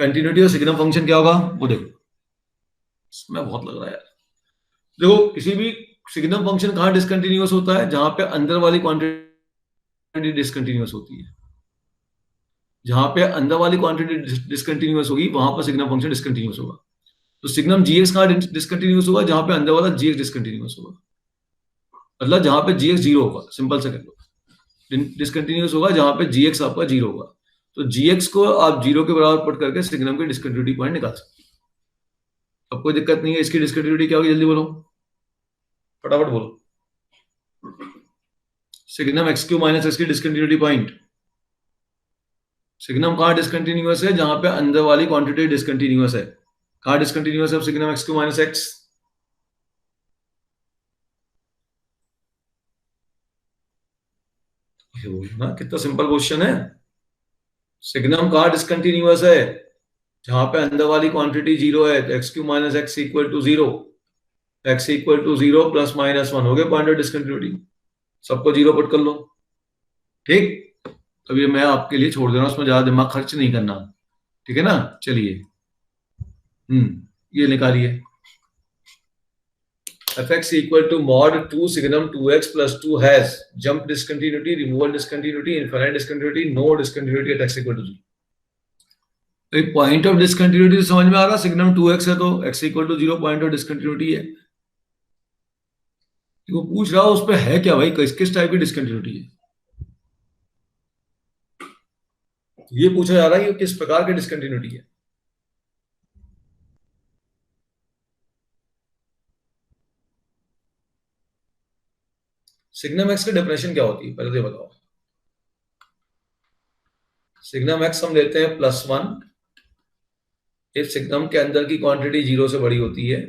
Continuity और signum function क्या होगा वो देखो, इसमें बहुत लग रहा है यार। देखो किसी भी सिग्नम फंक्शन कहाँ डिसकंटिन्यूअस होता है, जहां पे अंदर वाली क्वांटिटी डिसकंटिन्यूअस होती है। जहां पे अंदर वाली क्वांटिटी डिसकंटिन्यूअस होगी वहां पर सिग्नम फंक्शन डिसकंटिन्यूअस होगा। तो सिग्नम जीएक्स कहाँ डिसकंटिन्यूअस होगा, जहां पे अंदर वाला जीएक्स डिसकंटिन्यूअस होगा, मतलब जहां पे जीएक्स जीरो होगा, सिंपल से कर लो। डिसकंटिन्यूअस होगा जहां पे जीएक्स आपका जीरो होगा। तो जीएक्स को आप जीरो के बराबर पुट करके सिग्नम की डिसकंटिन्यूटी पॉइंट निकाल सकते हो। अब कोई दिक्कत नहीं है। इसकी डिसकंटिन्यूटी क्या होगी, जल्दी बोलो, फटाफट बोलो। Signum x cube minus x की डिसकंटिन्यूटी पॉइंट। सिग्नम कहाँ डिसकंटिन्यूअस है, जहां पे अंदर वाली क्वांटिटी डिसकंटिन्यूअस है। कहाँ डिसकंटिन्यूअस है signum x cube minus x? ना कितना सिंपल क्वेश्चन है। सिग्नम कहाँ डिसकंटिन्यूअस है, जहां पे अंदर वाली क्वांटिटी जीरो है। तो x cube minus x equal to zero, x equal to zero plus minus one हो गया पॉइंट ऑफ डिसकंटिन्यूटी। सबको जीरो पुट कर लो, ठीक। अब ये मैं आपके लिए छोड़ दे रहा हूं, उसमें ज्यादा दिमाग खर्च नहीं करना, ठीक है ना। चलिए ये निकालिए। fx equal to mod 2 signum 2x plus 2 has jump discontinuity, removal discontinuity, infinite discontinuity, no discontinuity at x equal to 0। तो पॉइंट ऑफ डिसकंटिन्यूटी समझ में आ रहा, सिग्नम 2x है तो x equal to 0 point of discontinuity है। वो पूछ रहा उस पे है क्या भाई, किस टाइप की डिसकंटिन्यूटी है, ये पूछा जा रहा है कि किस प्रकार की डिसकंटिन्यूटी है। सिग्नम एक्स की डेफिनेशन क्या होती है पहले तो बताओ। सिग्नम एक्स हम लेते हैं प्लस वन इफ सिग्नम के अंदर की क्वांटिटी जीरो से बड़ी होती है,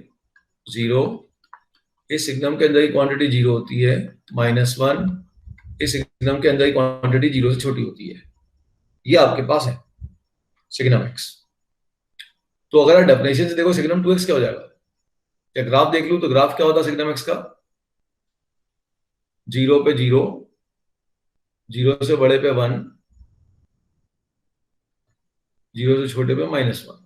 जीरो इस सिग्नम के अंदर की क्वांटिटी जीरो होती है, माइनस वन इस सिग्नम के अंदर की क्वांटिटी जीरो से छोटी होती है। ये आपके पास है सिग्नम एक्स। तो अगर आप डेफिनेशन से देखो सिग्नम 2x क्या हो जाएगा, या ग्राफ देख लूं तो ग्राफ क्या होता है सिग्नम एक्स का, जीरो पे जीरो, जीरो से बड़े पे वन, जीरो से छोटे पे माइनस वन।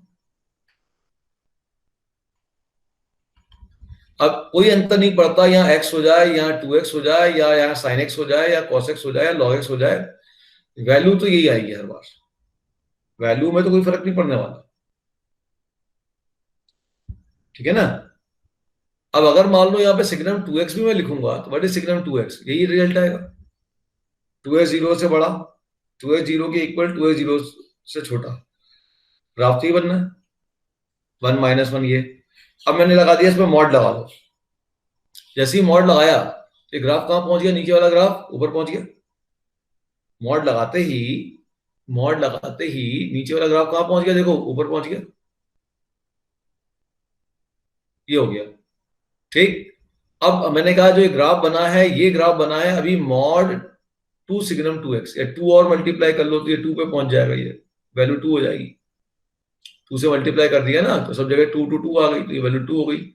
अब कोई अंतर नहीं पड़ता यहाँ एक्स हो जाए, यहाँ 2x हो जाए, या यहाँ साइन एक्स हो जाए, या कॉस एक्स हो जाए, या लॉग एक्स हो जाए, वैल्यू तो यही आएगी हर बार। वैल्यू में तो कोई फर्क नहीं पड़ने वाला, ठीक है ना। अब अगर मान लो यहाँ पे सिग्नम 2x भी मैं लिखूंगा तो व्हाट इज सिग्नम 2x, यही रिजल्ट आएगा। 2x जीरो से बड़ा, 2x जीरो के इक्वल, 2x जीरो से छोटा, ग्राफ तो ही बनना है, वन माइनस वन ये। अब मैंने लगा दिया, इसमें मॉड लगा दो। जैसे ही मॉड लगाया ये ग्राफ कहां पहुंच गया, नीचे वाला ग्राफ ऊपर पहुंच गया। मॉड लगाते ही, मॉड लगाते ही नीचे वाला ग्राफ कहां पहुंच गया, देखो ऊपर पहुंच गया, ये हो गया, ठीक। अब मैंने कहा जो ये ग्राफ बना है, ये ग्राफ बना है अभी मॉड 2 सिग्नम 2x, या 2 और मल्टीप्लाई कर लो तो ये 2 पे पहुंच जाएगा, ये वैल्यू 2 हो जाएगी। 2 से मल्टीप्लाई कर दिया ना तो सब जगह 2 टू 2 आ गई, तो ये वैल्यू 2 हो गई।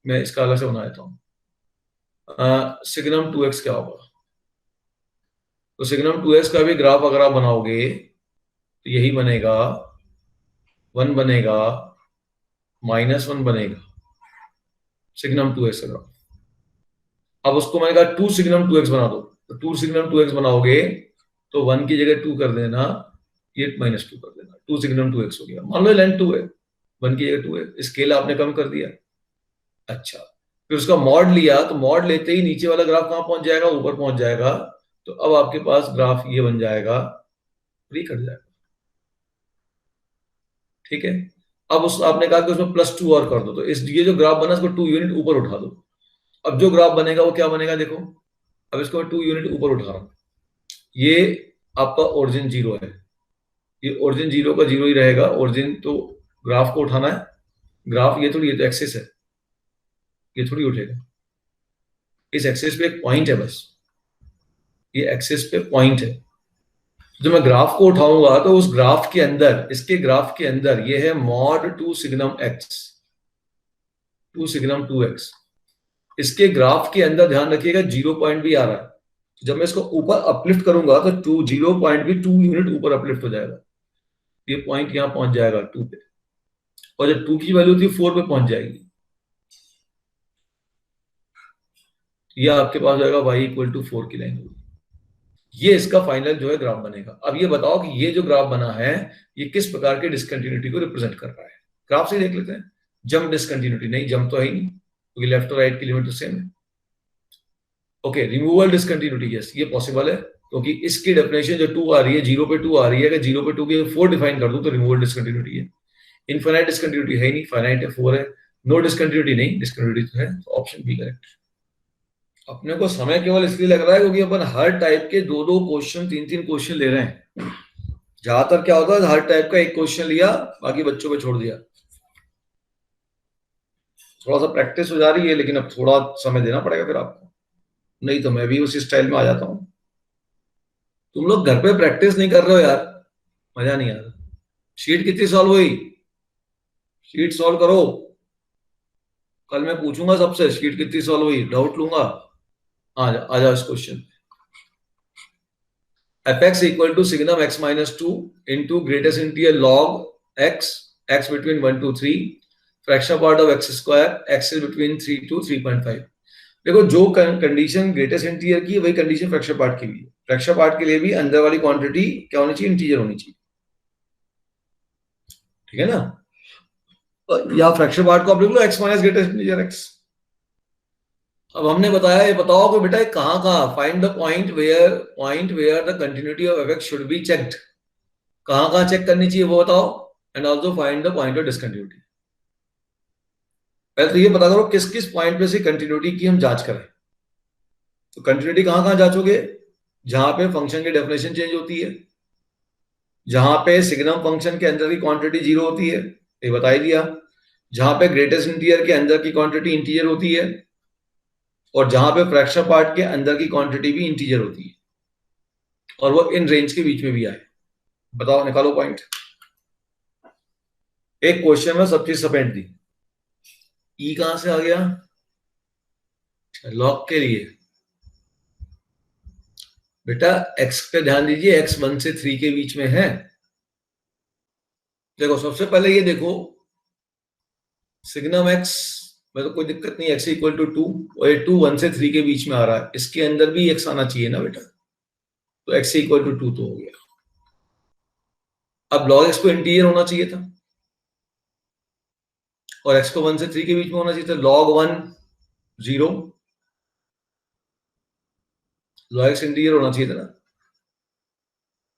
मैं इसका अलग से बना देता हूँ। सिग्नम 2x क्या होगा, तो सिग्नम 2x का भी ग्राफ अगर आप बनाओगे तो यही बनेगा, 1 बनेगा, माइनस 1 बनेगा, सिग्नम 2x का ग्राफ। अब उसको मैंने कहा 2 सिग्नम 2x बना दो, तो 2 सिग्नम 2x बनाओगे तो 1 की जगह 2 कर देना, ये माइनस 2 कर देना, 2 सिग्नम 2x हो गया। मान लो लेंथ 2 है, 1 की जगह 2 है, स्केल आपने कम कर दिया। अच्छा, फिर उसका मॉड लिया, तो मॉड लेते ही नीचे वाला ग्राफ कहां पहुंच जाएगा, ऊपर पहुंच जाएगा। तो अब आपके पास ग्राफ ये बन जाएगा, फ्री कट जाएगा, ठीक है। अब उस आपने कहा कि उसमें प्लस 2 और कर दो, तो इस ये जो ग्राफ बना इसको 2 यूनिट ऊपर उठा दो। अब जो ग्राफ बनेगा वो क्या बनेगा, देखो अब इसको मैं 2 यूनिट ऊपर उठा रहा हूं। ये आपका ओरिजिन जीरो है, ये ओरिजिन जीरो का जीरो ही रहेगा। ओरिजिन तो ग्राफ को उठाना है, ग्राफ ये थोड़ी, ये तो एक्सिस है, ये थोड़ी उठेगा। इस एक्सिस पे एक पॉइंट है बस, ये एक्सिस पे पॉइंट है। जब मैं ग्राफ को उठाऊंगा तो उस ग्राफ के अंदर, इसके ग्राफ के अंदर ये है mod 2 signum x, 2 signum 2x। इसके ग्राफ के अंदर ध्यान रखिएगा 0 पॉइंट भी आ रहा है। जब मैं इसको ऊपर अपलिफ्ट करूंगा तो 0 पॉइंट भी 2 यूनिट ऊपर अपलिफ्ट हो जाएगा। ये पॉइंट यहाँ पहुंच जाएगा 2 पे, और जब 2 की वैल्यू थी 4 पे पहुंच जाएगी। ये आपके पास जाएगा y इक्वल टू 4 की लाइन होगी। ये इसका फाइनल जो है ग्राफ बनेगा। अब ये बताओ कि ये जो ग्राफ बना है ये किस प्रकार के डिसकंटिन्यूटी को रिप्रेजेंट कर रहा है। ग्राफ से देख लेते हैं। जंप डिसकंटिन्यूटी नहीं, जंप तो है ही नहीं क्योंकि लेफ्ट और राइट की लिमिट तो सेम है। ओके, रिमूवल डिसकंटिन्यूटी, यस ये पॉसिबल है क्योंकि इसकी डेफिनेशन जो 2 आ रही है, 0 पे 2 आ रही है, अगर 0 पे 2 की 4 डिफाइन कर दूं तो रिमूवल डिसकंटिन्यूटी है। इनफाइनाइट डिसकंटिन्यूटी है ही नहीं, फाइनाइट है, 4 है। नो डिसकंटिन्यूटी नहीं, डिसकंटिन्यूटी तो है, तो ऑप्शन बी करेक्ट। अपने को समय केवल इसलिए लग रहा है क्योंकि अपन हर टाइप के 2-2 क्वेश्चन, 3-3 क्वेश्चन ले रहे हैं। ज्यादातर क्या होता है, हर टाइप का एक क्वेश्चन लिया, बाकी बच्चों पे छोड़ दिया। थोड़ा सा प्रैक्टिस हो जा रही है, लेकिन अब थोड़ा समय देना पड़ेगा फिर आपको, नहीं तो मैं भी उसी स्टाइल में आ जाता हूँ। तुम लोग घर पे प्रैक्टिस नहीं कर रहे हो यार, मजा नहीं आ रहा। शीट कितनी सॉल्व हुई? शीट सॉल्व करो, कल मैं पूछूंगा सबसे शीट कितनी सॉल्व हुई, डाउट लूंगा। आ जाओ इस question. fx equal to signum x minus 2 into greatest integer log x between 1 to 3, fraction part of x square, x is between 3 to 3.5। देखो जो कंडीशन ग्रेटेस्ट इंटीजर की है वही कंडीशन फ्रैक्शन पार्ट की भी है। फ्रैक्शन पार्ट के लिए भी अंदर वाली क्वांटिटी क्या होनी चाहिए, इंटीजर होनी चाहिए, ठीक है ना। या फ्रैक्शन पार्ट को आप लिख लो x minus greatest integer x। अब हमने बताया, ये बताओ कि बेटा कहाँ find the point where the continuity of f should be checked, कहाँ चेक करनी चाहिए वो बताओ, and also find the point of discontinuity. पहले तो ये पता करो किस किस पॉइंट पे से कंटिन्यूटी की हम जांच करें। तो कंटिन्यूटी कहाँ जांचोगे, जहां पे फंक्शन की डेफिनेशन चेंज होती है, जहां पे सिग्नम फंक्शन के अंदर की क्वांटिटी 0 होती है, ये बता ही दिया, जहां पे ग्रेटेस्ट इंटीजर के अंदर की क्वांटिटी इंटीजर होती है, और जहां पे फ्रैक्शन पार्ट के अंदर की क्वांटिटी भी इंटीजर होती है, और वो इन रेंज के बीच में भी आए। बताओ, निकालो पॉइंट। एक क्वेश्चन में सब चीज समेट दी। ई कहां से आ गया, लॉग के लिए बेटा x पे ध्यान दीजिए, x 1 से 3 के बीच में है। देखो सबसे पहले ये देखो, सिग्नम x में तो कोई दिक्कत नहीं, x इक्वल टू 2, और ये 2 1 से 3 के बीच में आ रहा है, इसके अंदर भी x आना चाहिए ना बेटा, तो x इक्वल टू 2 तो हो गया। अब log x को इंटीजर होना चाहिए था, और x को 1 से 3 के बीच में होना चाहिए था, log 1 0, log x इंटीजर होना चाहिए था ना,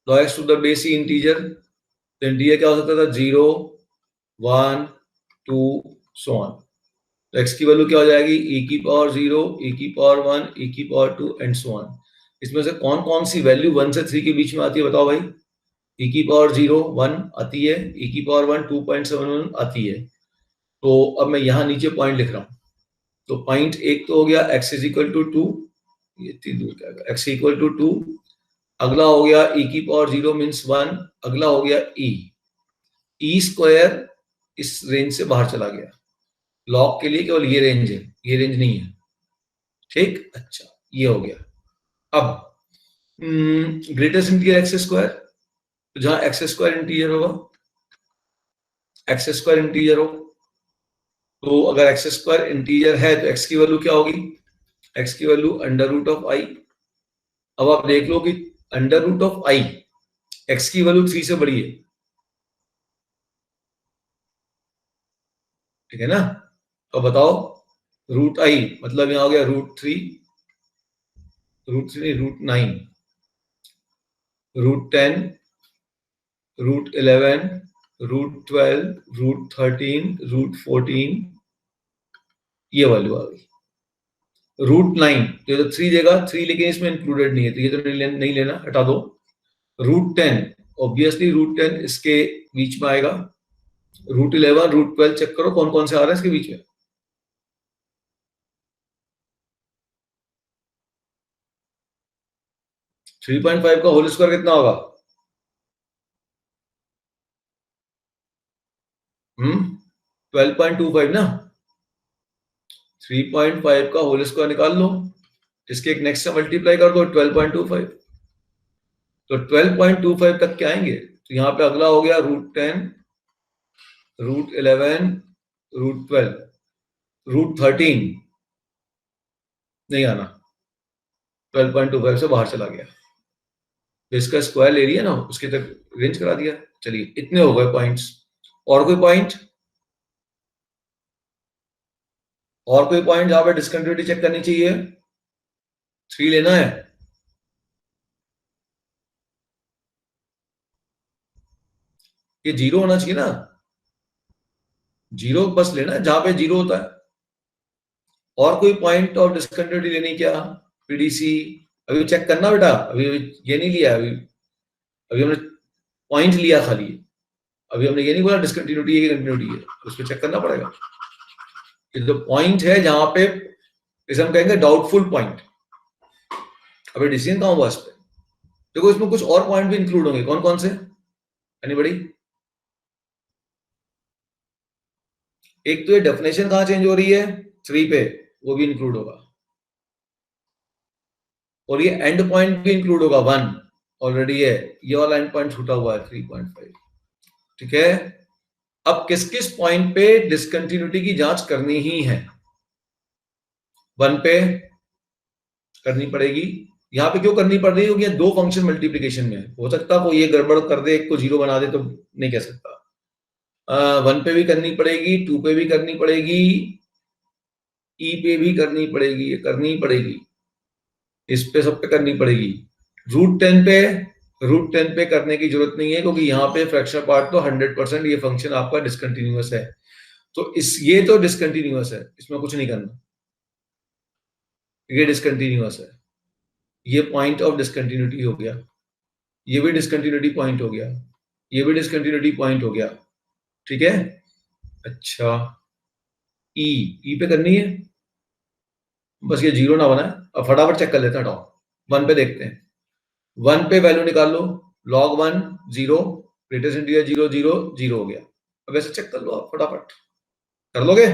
log x to the base ही इंटीजर, तो इंटीजर क्या हो सकता था, 0 1 2 सो ऑन। तो x की वैल्यू क्या हो जाएगी, e की पावर 0, e की पावर 1, e की पावर 2 एंड सो ऑन। इसमें से कौन कौन सी वैल्यू 1 से 3 के बीच में आती है बताओ भाई। e की पावर 0 1 आती है, e की पावर 1 2.71 आती है। तो अब मैं यहाँ नीचे पॉइंट लिख रहा हूँ, तो पॉइंट एक तो हो गया x इज इक्वल टू 2, ये इतनी दूर क्या है, x इक्वल टू 2, अगला हो गया e की पावर 0 मीन्स 1, अगला हो गया e स्क्वायर इस रेंज से बाहर चला गया, लॉग के लिए केवल ये रेंज है, ये रेंज नहीं है, ठीक। अच्छा ये हो गया। अब ग्रेटेस्ट इंटीजर एक्स स्क्वायर, तो जहां एक्स स्क्वायर इंटीजर होगा, एक्स स्क्वायर इंटीजर हो, तो अगर एक्स स्क्वायर इंटीजर है तो एक्स की वैल्यू क्या होगी, एक्स की value under root of i. अब आप देख लो कि under root of i, x की वैल्यू 3 से बड़ी है, ठीक है ना। तो बताओ रूट आई मतलब यहां हो गया root 3 root 9 root 10 root 11 root 12 root 13 root 14, ये वैल्यू आ गई। रूट 9 तो 3 देगा 3, लेकिन इसमें इंक्लूडेड नहीं है, तो ये तो नहीं लेना, हटा दो। रूट 10 ऑब्वियसली रूट 10 इसके बीच में आएगा। रूट 11 रूट 12 चेक करो कौन कौन से आ रहा है इसके बीच में। 3.5 का होल स्क्वायर कितना होगा, 12.25 ना। 3.5 का होल स्क्वायर निकाल लो, इसके एक नेक्स्ट से मल्टीप्लाई कर दो 12.25, तो 12.25 तक क्या आएंगे, तो यहाँ पे अगला हो गया √10, √11, √12, √13 नहीं आना, 12.25 से बाहर चला गया। तो इसका स्क्वायर ले लिया ना, उसके तक रेंज करा दिया। चलिए इतने हो गए पॉइंट्स। और कोई पॉइंट, और कोई पॉइंट जहां पे डिस्कंटिन्यूटी चेक करनी चाहिए? 3 लेना है। ये 0 होना चाहिए ना, 0 बस लेना है जहां पे 0 होता है। और कोई पॉइंट ऑफ डिस्कंटिन्यूटी लेनी क्या? पीडीसी अभी चेक करना बेटा, अभी ये नहीं लिया, अभी अभी हमने पॉइंट लिया खाली, अभी हमने ये नहीं बोला डिस्कंटिन्यूटी है कि कंटिन्यूटी है, उसको चेक करना पड़ेगा। ये जो पॉइंट है जहां पे इसे हम कहेंगे डाउटफुल पॉइंट, अभी डिसीजन कहां हुआ इस पे? देखो इसमें कुछ और पॉइंट भी इंक्लूड होंगे, कौन कौन से? एनीबॉडी? एक तो ये डेफिनेशन कहां चेंज हो रही है? 3 पे, वो भी इंक्लूड होगा। और ये एंड पॉइंट भी इंक्लूड होगा 1, ऑलरेडी है, ये वाला एंड पॉइंट छूटा हुआ है 3.5। ठीक है, अब किस किस पॉइंट पे डिस्कंटिन्यूटी की जांच करनी ही है? 1 पे करनी पड़ेगी। यहां पे क्यों करनी पड़ रही है? क्योंकि दो फंक्शन मल्टीप्लीकेशन में है, हो सकता है कोई ये गड़बड़ कर दे, एक को 0 बना दे, तो नहीं कह सकता। 1 पे भी करनी पड़ेगी, 2 पे भी करनी पड़ेगी, ई पे भी करनी पड़ेगी, ये करनी पड़ेगी, इस पे सब पे करनी पड़ेगी। √10 पे, √10 पे करने की जरूरत नहीं है, क्योंकि यहाँ पे फ्रैक्शनल पार्ट तो 100% ये फंक्शन आपका डिसकंटिन्यूअस है, तो इस ये तो डिसकंटिन्यूअस है, इसमें कुछ नहीं करना, ये डिसकंटिन्यूअस है, ये पॉइंट ऑफ डिसकंटिन्यूटी हो गया, ये भी डिसकंटिन्यूटी पॉइंट हो गया, ये भी डिसकंटिन्यूटी पॉइंट हो गया। ठीक है, अच्छा ई पे करनी है, बस ये 0 ना बना है। अब फटाफट चेक कर लेते हैं, हटाओ 1 पे देखते हैं। 1 पे वैल्यू निकाल लो, log 1 0, ग्रेटेस्ट इंटीजर 0 0 0 हो गया। अब ऐसे चेक कर लो आप, फटाफट कर लोगे।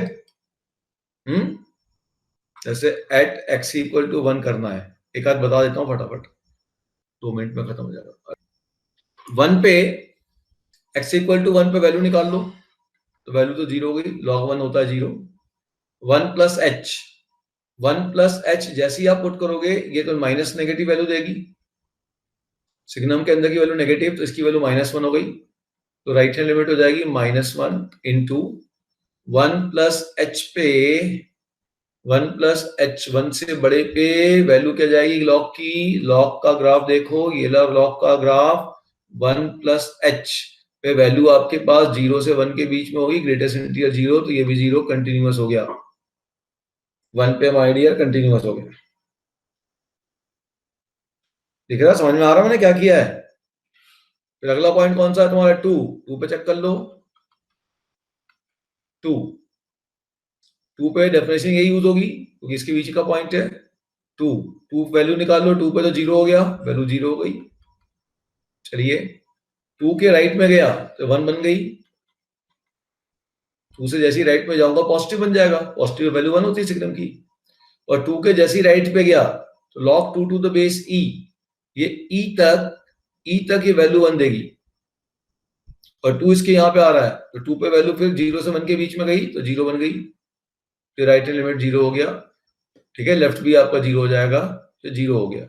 जैसे एट x इक्वल टू 1 करना है, एक आध बता देता हूँ फटाफट, 2 मिनट में खत्म हो जाएगा। 1 पे x इक्वल टू 1 पे वैल्यू निकाल लो, तो वैल्यू तो 0 हो गई, log 1 होता है 0। 1 प्लस एच, 1 प्लस एच जैसे ही आप पुट करोगे, ये तो माइनस नेगेटिव वैल्यू देगी, सिग्नम के अंदर की वैल्यू नेगेटिव, तो इसकी वैल्यू -1 हो गई, तो राइट हैंड लिमिट हो जाएगी -1 इंटू 1 प्लस एच पे, 1 प्लस एच, 1 से बड़े पे वैल्यू क्या जाएगी लॉग की? लॉग का ग्राफ देखो, ये लॉग का ग्राफ 1 प्लस एच पे वैल्यू आपके पास 0 से 1 के बीच में होगी, ग्रेटेस्ट इंटीजर 0, तो ये भी 0 कंटिन्यूअस हो गया। 1 पे माय डियर कंटिन्यूअस हो गया। दिख रहा, समझ में आ रहा मैंने क्या किया है? फिर अगला पॉइंट कौन सा है तुम्हारा? 2 पे चेक कर लो। 2 पे डेफिनेशन यही यूज होगी, क्योंकि इसके बीच का पॉइंट है। 2 वैल्यू निकाल लो, 2 पे तो 0 हो गया, वैल्यू 0 हो गई। चलिए 2 के राइट में गया तो 1 बन गई, 2 से जैसी राइट में जाऊंगा पॉजिटिव बन जाएगा, पॉजिटिव वैल्यू 1 होती है सिग्नम की। और 2 के जैसी राइट पे गया तो log 2 to the base e, ये e तक ये वैल्यू 1 देगी, और 2 इसके यहाँ पे आ रहा है, तो 2 पे वैल्यू फिर 0 से 1 के बीच में गई तो 0 बन गई, फिर राइट हैंड लिमिट 0 हो गया। ठीक है, लेफ्ट भी आपका 0 हो जाएगा, तो 0 हो गया,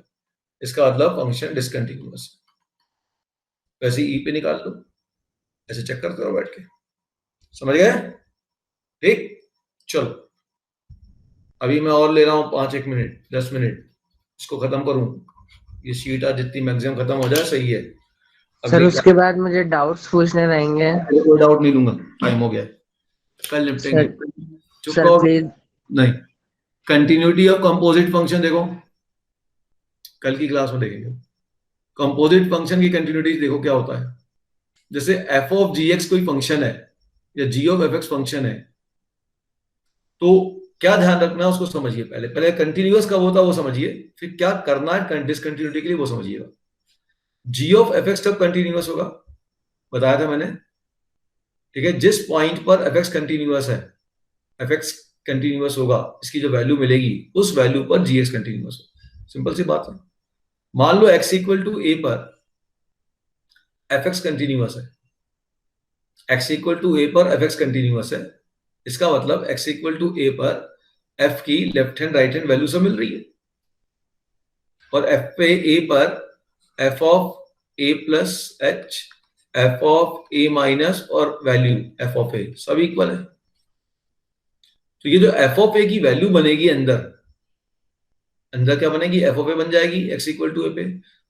इसका मतलब फंक्शन डिसकंटिन्यूअस। वैसे ई पे निकाल लो, ऐसे चेक करते रहो बैठ के, समझ गए? ठीक, चलो अभी मैं और ले रहा हूँ 5-1 मिनट 10 मिनट, इसको खत्म करूं, ये शीट आज जितनी मैक्सिमम खत्म हो जाए सही है। सर उसके बाद मुझे डाउट्स पूछने रहेंगे। कोई डाउट नहीं लूंगा, टाइम हो गया, कल निपटेंगे। सर चुप सर रहो, प्लीज। नहीं, कंटिन्यूटी ऑफ कंपोजिट फंक्शन देखो, कल की क्लास में देखेंगे। कंपोजिट फंक्शन की कंटिन्यूटी देखो क्या होता है। जैसे एफ ऑफ जी एक्स कोई फंक्शन है, या जी ऑफ एफ एक्स फंक्शन है, तो क्या ध्यान रखना है उसको समझिए। पहले पहले कंटिन्यूअस कब होता है वो समझिए, फिर क्या करना है डिसकंटिन्यूटी के लिए वो समझिएगा। जी ऑफ एफ एक्स कब कंटिन्यूअस होगा, बताया था मैंने। ठीक है, जिस पॉइंट पर एफ एक्स कंटिन्यूअस है, एफ एक्स कंटिन्यूअस होगा, इसकी जो वैल्यू मिलेगी उस वैल्यू पर जी एक्स कंटिन्यूअस होगा। सिंपल सी बात है। मान लो एक्स इक्वल टू ए पर एफ एक्स कंटिन्यूअस है, एक्स इक्वल टू ए पर एफ एक्स कंटिन्यूअस है, इसका मतलब एक्स इक्वल टू ए पर एफ की left hand right hand value सब मिल रही है, और एफ पे ए पर F of A plus H, F of A minus और वैल्यू एफ ऑफ ए सब इक्वल है। तो ये जो एफ ऑफ ए की वैल्यू बनेगी अंदर, अंदर क्या बनेगी, एफ ऑफ ए बन जाएगी एक्स इक्वल टू ए पे।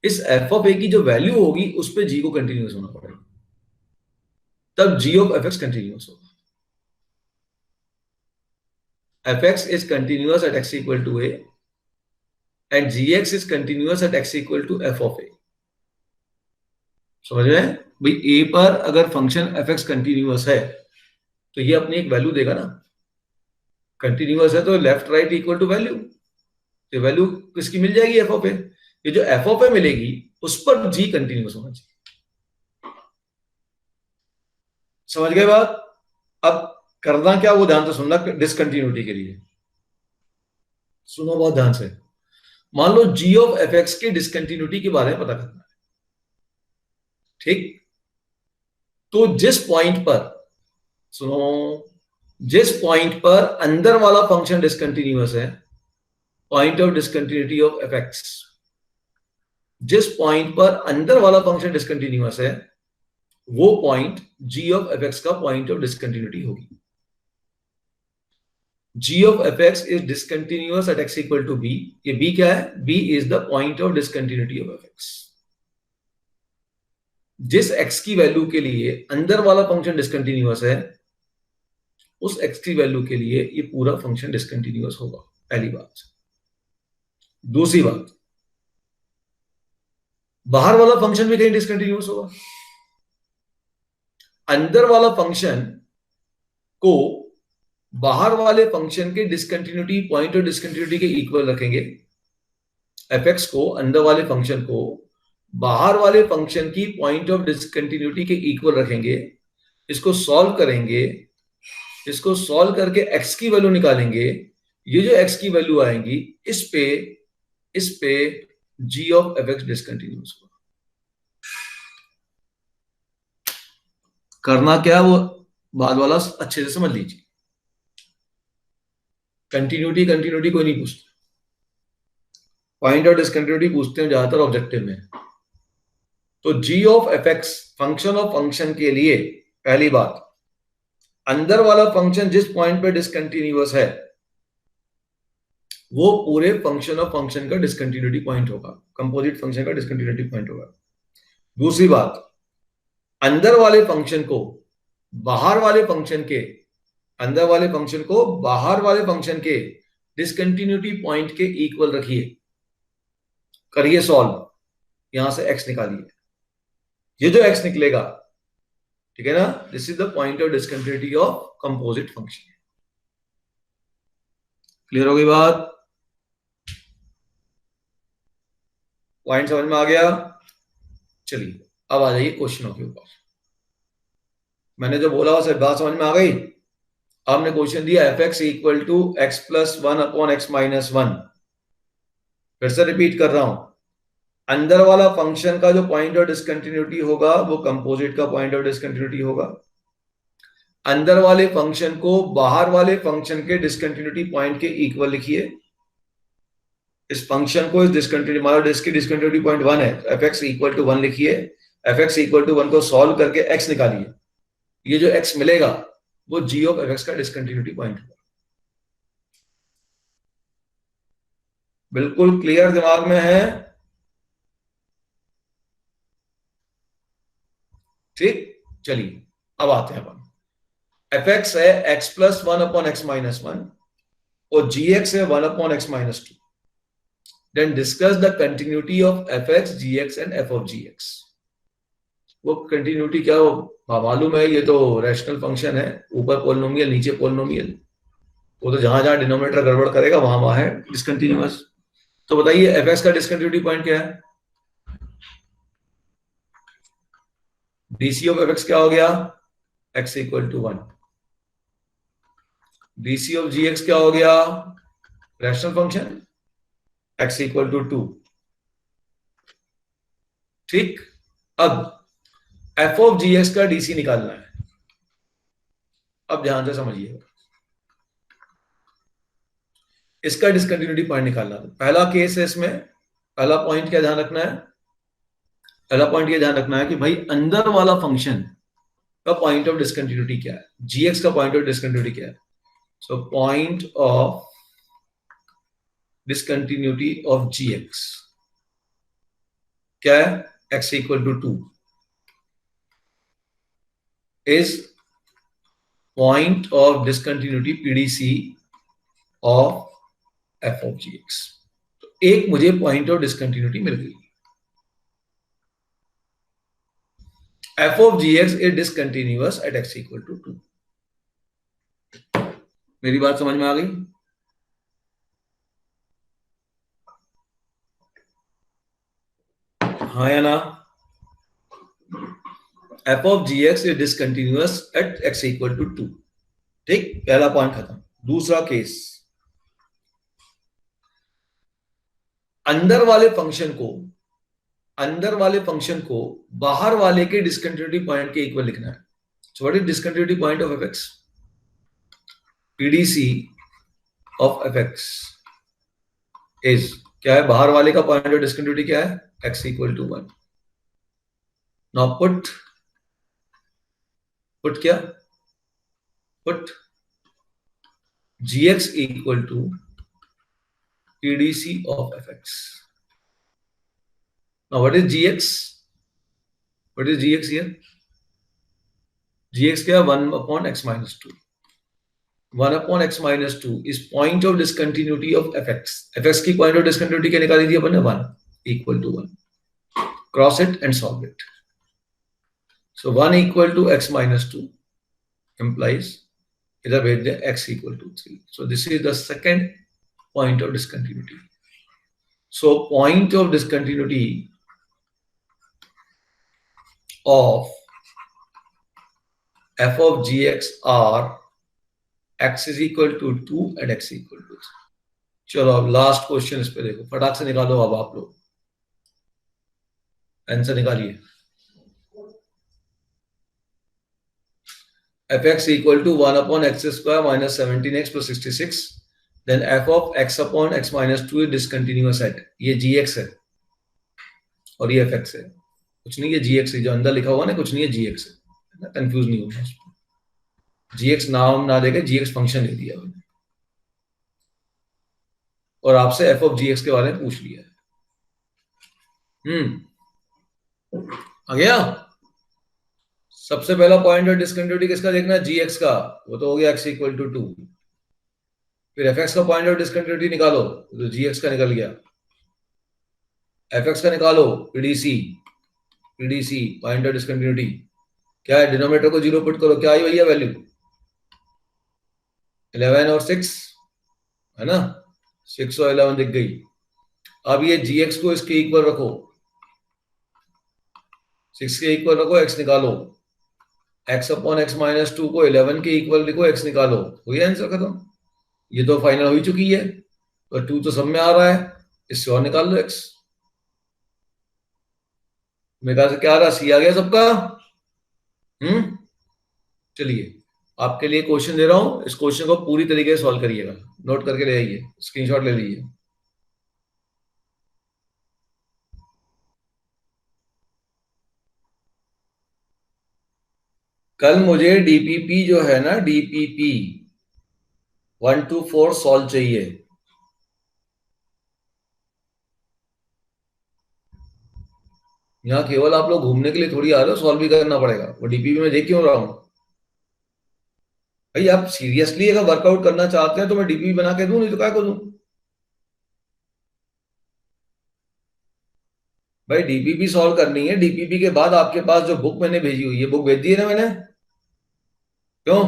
इस एफ ऑफ ए की जो वैल्यू होगी उस पे जी को कंटिन्यूअस होना पड़ेगा, तब g of f x continuous होगा। F x is continuous at x equal to a and g x is continuous at x equal to f of a. समझ रहे हैं भाई, ए पर अगर फंक्शन एफ एक्स कंटिन्यूअस है तो ये अपनी एक वैल्यू देगा ना, कंटिन्यूअस है तो left right equal to value, तो वैल्यू किसकी मिल जाएगी, एफ ऑफ ए। ये जो एफ ऑफ ए मिलेगी उस पर जी कंटिन्यूअस होना चाहिए। समझ गए बात। अब करना क्या, वो ध्यान से सुनना डिसकंटिन्यूटी के लिए, सुनो बहुत ध्यान से। मान लो जी ऑफ एफ एक्स की डिसकंटिन्यूटी के बारे में पता करना है, ठीक। तो जिस पॉइंट पर, सुनो, जिस पॉइंट पर अंदर वाला फंक्शन डिसकंटिन्यूअस है, point of discontinuity of f x, जिस पॉइंट पर अंदर वाला फंक्शन डिसकंटिन्यूअस है वो point g of f x का पॉइंट ऑफ डिसकंटिन्यूटी होगी। g of fx is discontinuous at x equal to b। ये b क्या है, b is the point of discontinuity of fx। जिस x की वैल्यू के लिए अंदर वाला फंक्शन डिसकंटिन्यूअस है उस x की वैल्यू के लिए ये पूरा फंक्शन डिसकंटिन्यूअस होगा, पहली बात। दूसरी बात, बाहर वाला फंक्शन भी कहीं डिसकंटिन्यूअस होगा। अंदर वाला फंक्शन को बाहर वाले फंक्शन के डिसकंटिन्यूटी, पॉइंट ऑफ डिसकंटिन्यूटी के इक्वल रखेंगे। एफ एक्स को, अंदर वाले फंक्शन को बाहर वाले फंक्शन की पॉइंट ऑफ डिसकंटिन्यूटी के इक्वल रखेंगे। इसको सॉल्व करेंगे, इसको सॉल्व करके एक्स की वैल्यू निकालेंगे। ये जो एक्स की वैल्यू आएंगी इस पे जी ऑफ एफ एक्स डिसकंटिन्यूअस होगा। करना क्या, वो बाद वाला अच्छे से समझ लीजिए। कंटिन्यूटी कोई नहीं पूछता, पॉइंट ऑफ डिसकंटिन्यूटी पूछते हैं ज्यादातर ऑब्जेक्टिव में। तो g of f x function of function के लिए पहली बात, अंदर वाला फंक्शन जिस पॉइंट पे डिसकंटिन्यूअस है वो पूरे फंक्शन ऑफ फंक्शन का डिसकंटिन्यूटी पॉइंट होगा, कंपोजिट फंक्शन का डिसकंटिन्यूटी पॉइंट होगा। दूसरी बात, अंदर वाले फंक्शन को बाहर वाले फंक्शन के, अंदर वाले फंक्शन को बाहर वाले फंक्शन के डिसकंटिन्यूटी पॉइंट के इक्वल रखिए, करिए सॉल्व, यहां से x निकालिए। ये जो x निकलेगा, ठीक है ना, this is the point of discontinuity of composite function. Clear हो गई बात, पॉइंट समझ में आ गया। चलिए अब आ जाइए क्वेश्चनों के ऊपर। मैंने जो बोला उसे बात समझ में आ गई। आपने क्वेश्चन दिया f x equal to x plus one upon x minus one. फिर से रिपीट कर रहा हूं, अंदर वाला फंक्शन का जो पॉइंट ऑफ डिसकंटिन्यूटी होगा वो कंपोजिट का पॉइंट ऑफ डिसकंटिन्यूटी होगा। अंदर वाले फंक्शन को बाहर वाले फंक्शन के डिसकंटिन्यूटी पॉइंट के इक्वल लिखिए। इस फंक्शन को, इस डिसकंटिन्यूटी, मान लो इसकी डिसकंटिन्यूटी पॉइंट 1 है तो एफ एक्स इक्वल टू 1 लिखिए। एफ एक्स इक्वल टू 1 को सॉल्व करके एक्स निकालिए। ये जो एक्स मिलेगा वो जी ऑफ एफ एक्स का डिसकंटिन्यूटी पॉइंट होगा। बिल्कुल क्लियर दिमाग में है, ठीक। चलिए अब आते हैं अपन, एफ एक्स है x plus one upon x minus one और जी एक्स है 1 upon x minus two. Then discuss the continuity of f x, g x and f of g x. वो कंटिन्यूटी क्या हो, मालूम है, ये तो रैशनल फंक्शन है, ऊपर पोलिनोमियल नीचे पोलिनोमियल, वो तो जहां जहां डिनोमिनेटर गड़बड़ करेगा वहां वहां है डिसकंटिन्यूअस। तो बताइए एफ एक्स का डिसकंटिन्यूटी पॉइंट क्या है, डीसी ऑफ एफ एक्स क्या हो गया, x equal to 1। DC of g x क्या हो गया, rational function, x equal to 2। ठीक। अब एफ ऑफ जी एक्स का डीसी निकालना है। अब ध्यान से समझिएगा, इसका डिसकंटिन्यूटी पॉइंट निकालना है। पहला केस है, इसमें पहला पॉइंट क्या ध्यान रखना है, पहला पॉइंट ये ध्यान रखना है कि भाई अंदर वाला फंक्शन का पॉइंट ऑफ डिसकंटिन्यूटी क्या है, जी एक्स का पॉइंट ऑफ डिसकंटिन्यूटी क्या है। So point of discontinuity of g x क्या है, x equal to 2 is point of discontinuity PDC of f of gx। तो एक मुझे पॉइंट ऑफ डिसकंटिन्यूटी मिल गई। f of gx is discontinuous at x equal to 2। मेरी बात समझ में आ गई? हाँ या ना? f of gx is discontinuous at x equal to 2। ठीक, पहला पॉइंट खत्म। दूसरा केस, अंदर वाले फंक्शन को बाहर वाले के डिसकंटिन्यूटी पॉइंट के इक्वल लिखना है। So what is discontinuity point of fx? PDC of fx is क्या है, बाहर वाले का पॉइंट ऑफ डिसकंटिन्यूटी क्या है, x equal to 1। Now put क्या, put gx equal to PDC of fx। Now what is gx? What is gx here? gx क्या है, 1 upon x minus 2। 1 upon x minus 2 is point of discontinuity of fx। fx की point of discontinuity क्या निकाली थी अपन ने, 1 equal to 1। Cross it and solve it। So 1 equal to x minus 2 implies इधर भेज दें x equal to 3। So this is the second point of discontinuity। So point of discontinuity of f of gx are x is equal to 2 and x equal to 3। चलो अब last question इस पे देखो, फटाक से निकालो अब आप लोग आंसर निकालिए। fx equal to 1 upon x square minus 17x plus 66, then f of x upon x minus 2 is discontinuous at, ये gx है और ये fx है, कुछ नहीं, ये gx है, जो अंदर लिखा हुआ ना कुछ नहीं है, gx है, कंफ्यूज नहीं होगा उसमें। gx नाम ना देके gx फंक्शन ले दिया मैंने, और आपसे f of gx के बारे में पूछ लिया है। आ गया? सबसे पहला पॉइंट ऑफ डिसकंटिन्यूटी किसका देखना है, gx का, वो तो हो गया x इक्वल टू 2। फिर fx का पॉइंट ऑफ डिसकंटिन्यूटी निकालो, तो gx का निकल गया। fx का निकालो, PDC पॉइंट ऑफ डिसकंटिन्यूटी क्या है, डिनोमिनेटर को 0 पुट करो, क्या आई भैया वैल्यू, 11 और 6 है ना, 6 और 11 दिख गई। अब ये gx को इसके इक्वल रखो, 6 के इक्वल रखो, x निकालो, x अपॉन x माइनस 2 को 11 के इक्वल लिखो, x निकालो, हो गया आंसर खत्म। ये तो फाइनल हो चुकी है, तो 2 तो सब में आ रहा है, इससे और निकाल लो x। मेरे ख्याल से क्या आ रहा, सी आ गया सबका। चलिए आपके लिए क्वेश्चन दे रहा हूं, इस क्वेश्चन को पूरी तरीके से सॉल्व करिएगा, नोट करके ले आइए, स्क्रीनशॉट ले लीजिए। कल मुझे डीपीपी जो है ना, डीपीपी 1 to 4 सॉल्व चाहिए। यहाँ केवल आप लोग घूमने के लिए थोड़ी आ रहे हो, सॉल्व भी करना पड़ेगा। वो डीपीपी में देख क्यों रहा हूं भाई, आप सीरियसली अगर वर्कआउट करना चाहते हैं तो मैं डीपीपी बना के दूं, नहीं तो क्या को दूं भाई। डीपीपी सॉल्व करनी है, डीपीपी के बाद आपके पास जो बुक मैंने भेजी हुई है, बुक भेज दी है ना मैंने, क्यों?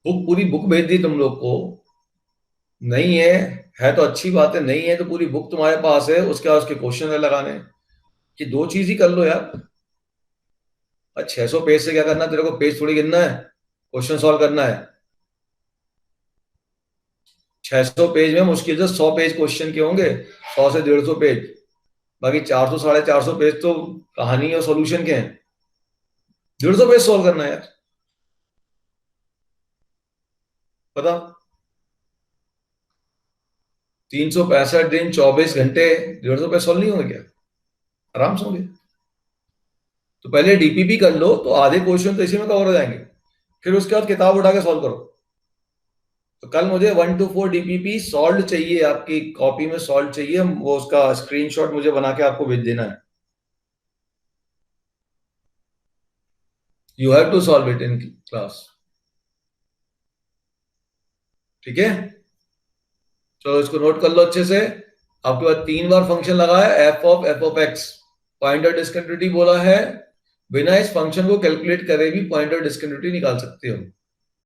बुक, पूरी बुक भेज दी तुम लोग को, नहीं है तो अच्छी बात है, नहीं है तो पूरी बुक तुम्हारे पास है, उसके बाद उसके क्वेश्चन लगाने, ये दो चीज ही कर लो यार। 600 पेज से क्या करना तेरे को, पेज थोड़ी गिनना है, क्वेश्चन सॉल्व करना है। 600 पेज में मुश्किल से 100 पेज क्वेश्चन के होंगे, 100 से 150 पेज, बाकी 400 450 पेज तो कहानी और सॉल्यूशन के हैं, 150 पेज सॉल्व करना है यार, पता। 365 दिन 24 घंटे 150 पेज सॉल्व नहीं होंगे क्या? आराम से होंगे। तो पहले डीपीपी कर लो तो आधे क्वेश्चन तो इसी में कवर हो जाएंगे, फिर उसके बाद किताब उठा के सॉल्व करो। तो कल मुझे 1 to 4 डीपीपी सॉल्व चाहिए, आपकी कॉपी में सॉल्व चाहिए, वो उसका स्क्रीनशॉट मुझे बना के आपको भेज देना है। You have to solve it in class, ठीक है। चलो इसको नोट कर लो अच्छे से। आपके पास 3 बार फंक्शन लगा है F of x, pointer discontinuity बोला है, बिना इस फंक्शन को कैलकुलेट करे भी पॉइंटर डिस्कंटिन्यूटी निकाल सकते हो।